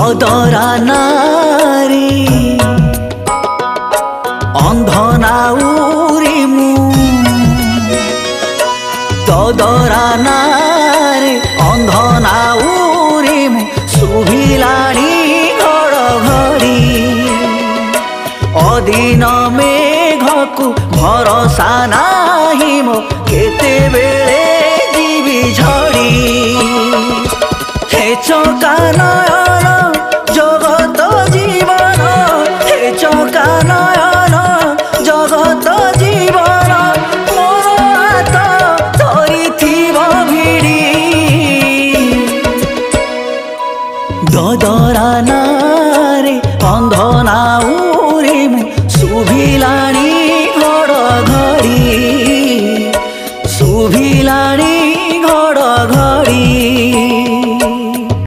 ददरा नारी अंध नाउरी मु ददरा नारी अंध नाउरी मु सुभिलाणी घड़घड़ी अदिन मेघकु भरोसा नाही मो केते बेले जीवी झड़ी हे चौका नयन जगत जीवन हे चौका नयन जगत जीवन मोर हाथ धरिथिब भिड़ी ददरा नारी अंध नाउरी मु सुभिलाणी